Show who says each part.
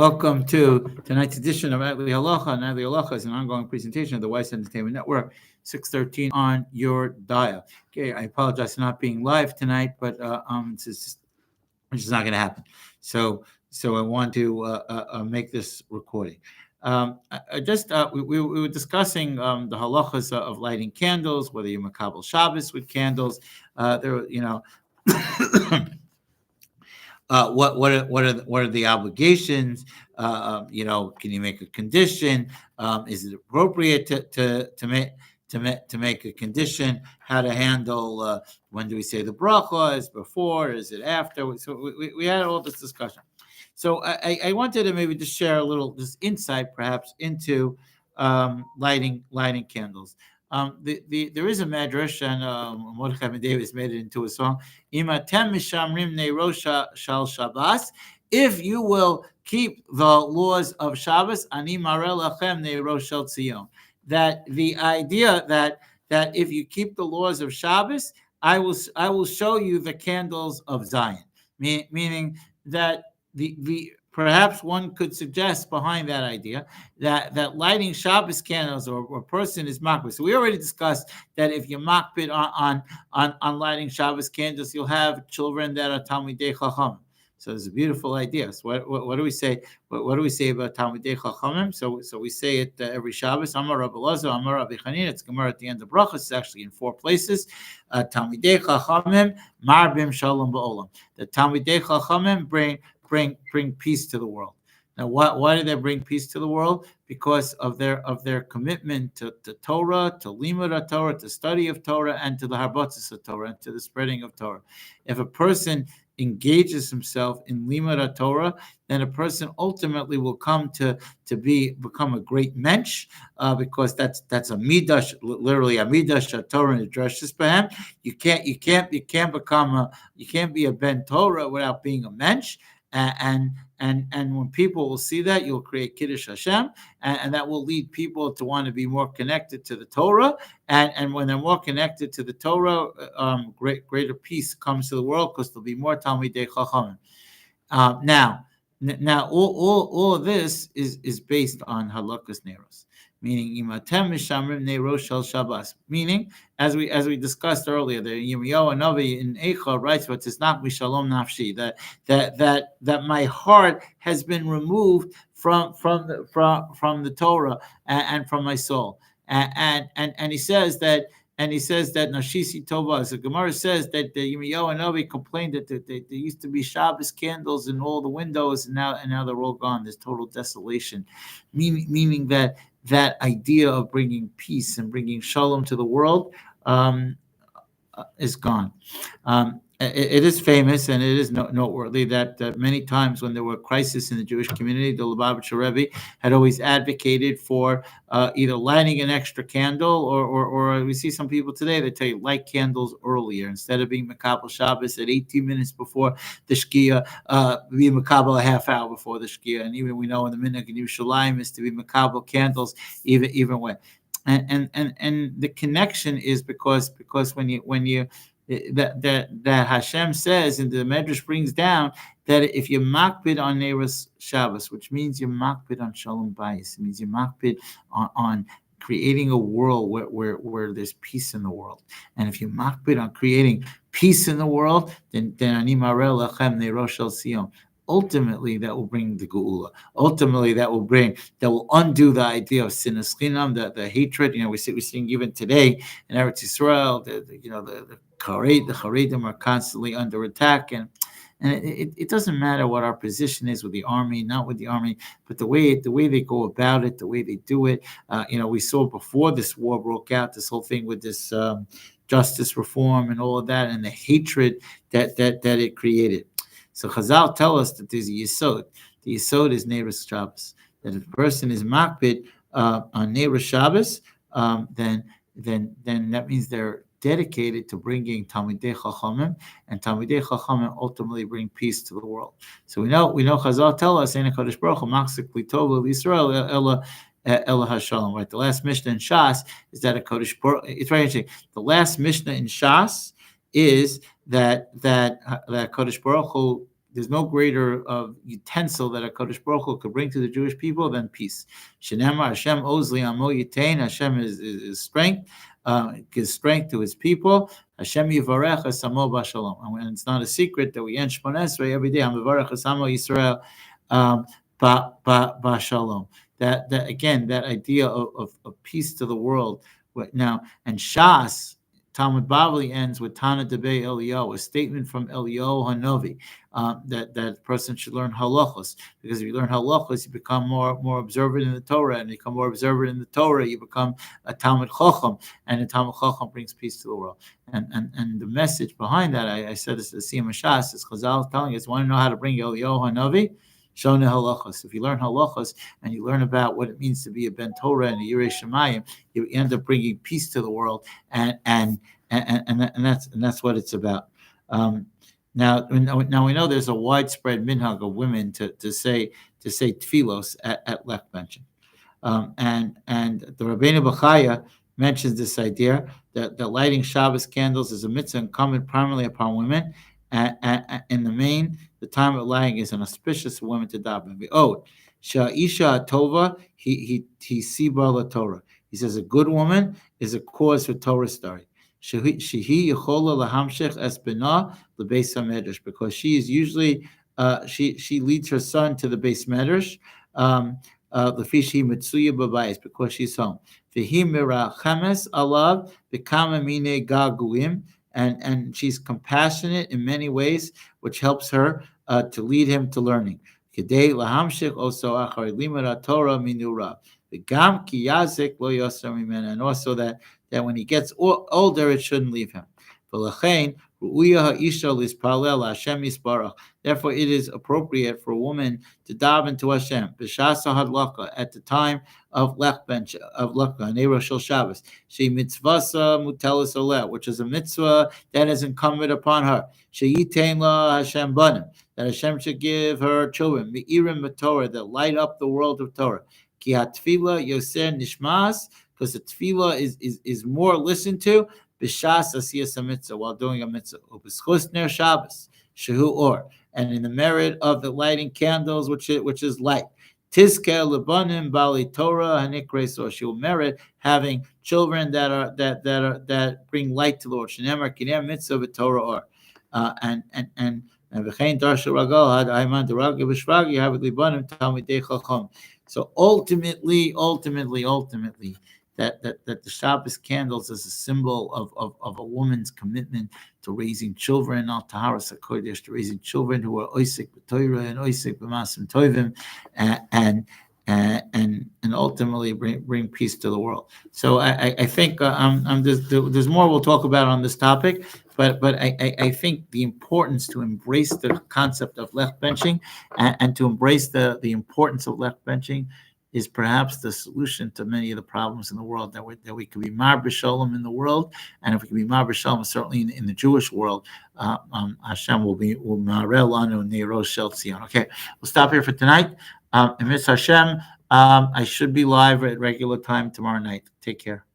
Speaker 1: Welcome to tonight's edition of Nightly Halacha. Nightly Halacha is an ongoing presentation of the Weiss Entertainment Network, 613 on your dial. Okay, I apologize for not being live tonight, but it's just not going to happen. So I want to make this recording. We were discussing the halachas of lighting candles, whether you makabel Shabbos with candles. What are the obligations? Can you make a condition? Is it appropriate to make a condition? How to handle? When do we say the bracha? Is before? Is it after? So we had all this discussion. So I wanted to maybe just share a little this insight, perhaps, into lighting candles. There is a medrash, and Mordechai Ben Davis made it into a song. Imatem mishamrim neirosha shal Shabbos. If you will keep the laws of Shabbos, ani mareh lachem neirosh shel Tzion. That the idea that if you keep the laws of Shabbos, I will show you the candles of Zion. Meaning that the perhaps one could suggest behind that idea that lighting Shabbos candles or a person is makbid. So we already discussed that if you're makbid on lighting Shabbos candles, you'll have children that are Talmidei Chacham. So it's a beautiful idea. So what do we say? What do we say about Talmidei Chachamim? So we say it every Shabbos. Amar Rabbi Elazar, Amar Rabbi Chanin. It's Gemara at the end of Brachos. It's actually in 4 places. Talmidei Chachamim marbim shalom ba'olam. The Talmidei Chachamim bring peace to the world. Now, why do they bring peace to the world? Because of their commitment to Torah, to limud Torah, to study of Torah, and to the harbatzis of Torah, and to the spreading of Torah. If a person engages himself in limud Torah, then a person ultimately will come to become a great mensch, because that's a midash, literally a midash Torah and dreshus b'hem. You can't be a ben Torah without being a mensch. And when people will see that, you'll create Kiddush Hashem, and that will lead people to want to be more connected to the Torah. And when they're more connected to the Torah, greater peace comes to the world because there'll be more Talmidei Chachamim. Now, all of this is based on halakas neros, meaning imatem mishamrim neros shel Shabbos. Meaning, as we discussed earlier, the Yirmiyahu Navi in Eicha writes, "But it's not mishalom nafshi," that my heart has been removed from the Torah and from my soul, and he says that. And he says that Nashisi Tova, the Gemara says that the Yirmiyahu Navi complained that there used to be Shabbos candles in all the windows, and now they're all gone. There's total desolation, meaning that idea of bringing peace and bringing shalom to the world is gone. It is famous and it is noteworthy that many times when there were crises in the Jewish community, the Lubavitcher Rebbe had always advocated for either lighting an extra candle or we see some people today that tell you light candles earlier. Instead of being Makabel Shabbos at 18 minutes before the Shkia, be Makabel a half hour before the Shkia. And even we know in the Minhag in Yerushalayim is to be Makabel candles even when. And the connection is because when you that Hashem says, and the Medrash brings down that if you're makbid on Neiros Shabbos, which means you're makbid on Shalom Bayis, it means you're makbid on creating a world where there's peace in the world. And if you're makbid on creating peace in the world, then ani mareh lachem neirosh shel Tzion. Ultimately, that will bring the geula. Ultimately, that will undo the idea of sinas chinam, the hatred. We're seeing even today in Eretz Yisrael, the Haredim are constantly under attack, and it doesn't matter what our position is with the army, not with the army, but the way they go about it, the way they do it. We saw before this war broke out, this whole thing with this justice reform and all of that, and the hatred that it created. So Chazal tell us that there's a yesod. The yesod is Neiros Shabbos. That if a person is makbid on Neiros Shabbos, then that means they're dedicated to bringing Talmidei Chachamim, and Talmidei Chachamim ultimately bring peace to the world. So we know Chazal tell us in Hakadosh Baruch Hu Machzik Litov Yisrael Ella Hashalom. Right, the last Mishnah in Shas is that a Kodesh Baruch. It's very interesting. The last Mishnah in Shas is that Kodesh Baruch Hu there's no greater utensil that a Kodesh Baruch Hu could bring to the Jewish people than peace. Shenemar Hashem Ozli Amo Yitain. Hashem is strength, gives strength to His people. Hashem Yivarech Asamo Bashalom. And it's not a secret that we end Shmon Esrei every day. Hamivarech Asamo Yisrael Bashalom. That again, that idea of peace to the world. Now, and Shas, Talmud Bavli ends with Tana Debe Eliyahu, a statement from Eliyahu Hanavi, that person should learn halachos, because if you learn halachos, you become more observant in the Torah, and you become more observant in the Torah, you become a Talmud Chacham, and a Talmud Chacham brings peace to the world. And the message behind that, I said this to the Siyam Shas, is Chazal telling us, want to know how to bring Eliyahu Hanavi? Shona halachos. If you learn halachos and you learn about what it means to be a ben Torah and a Yirei Shemayim, you end up bringing peace to the world, and that's what it's about. Now we know there's a widespread minhag of women to say tefillos at lech benching, and the Rabbeinu Bachaya mentions this idea that lighting Shabbos candles is a mitzvah incumbent primarily upon women. In the main, the time of lighting is an auspicious for women to daven. Sha'isha tova he siba la Torah. He says a good woman is a cause for Torah study. Shehi yechola lahamshech es bena lebeis hamedrash, because she is usually she leads her son to the beis medrash. Lefishi mitzuya b'bayis, because she's home. V'hi mirachames alav b'kama mine gaguim. And she's compassionate in many ways, which helps her to lead him to learning. And also that when he gets older, it shouldn't leave him. Therefore, it is appropriate for a woman to daven to Hashem at the time of lech bench of Nero Shel Shabbos. She mitzvasa mutelis oleh, which is a mitzvah that is incumbent upon her. She yitain la Hashem banim, that Hashem should give her children meirim b'Torah, that light up the world of Torah. Ki hatfila yoser nishmas, because the tefillah is more listened to b'shas asiyas mitzvah, while doing a mitzvah. Ub'schus ner Shabbos shehu or, and in the merit of the lighting candles, which is light. Tizke lebanim bali Torah hanikre, so she will merit having children that bring light to the Lord. Shenemar kiner mitzvah v'Torah or, and v'chein darsha ragal had ayman deragi v'shvagi have libanim talmidei chacham. So ultimately, that the Shabbos candles is a symbol of a woman's commitment to raising children, al taharas hakodesh, to raising children who are oisik b'Torah and oisik b'masim tovim, and ultimately bring peace to the world. So I think there's more we'll talk about on this topic, but I think the importance to embrace the concept of lech benching and to embrace the importance of lech benching is perhaps the solution to many of the problems in the world, that we could be mar b'shalom in the world, and if we can be mar b'shalom, certainly in the Jewish world, Hashem will marel lanu neiro shel Tzion. Okay, we'll stop here for tonight. And Miss Hashem, I should be live at regular time tomorrow night. Take care.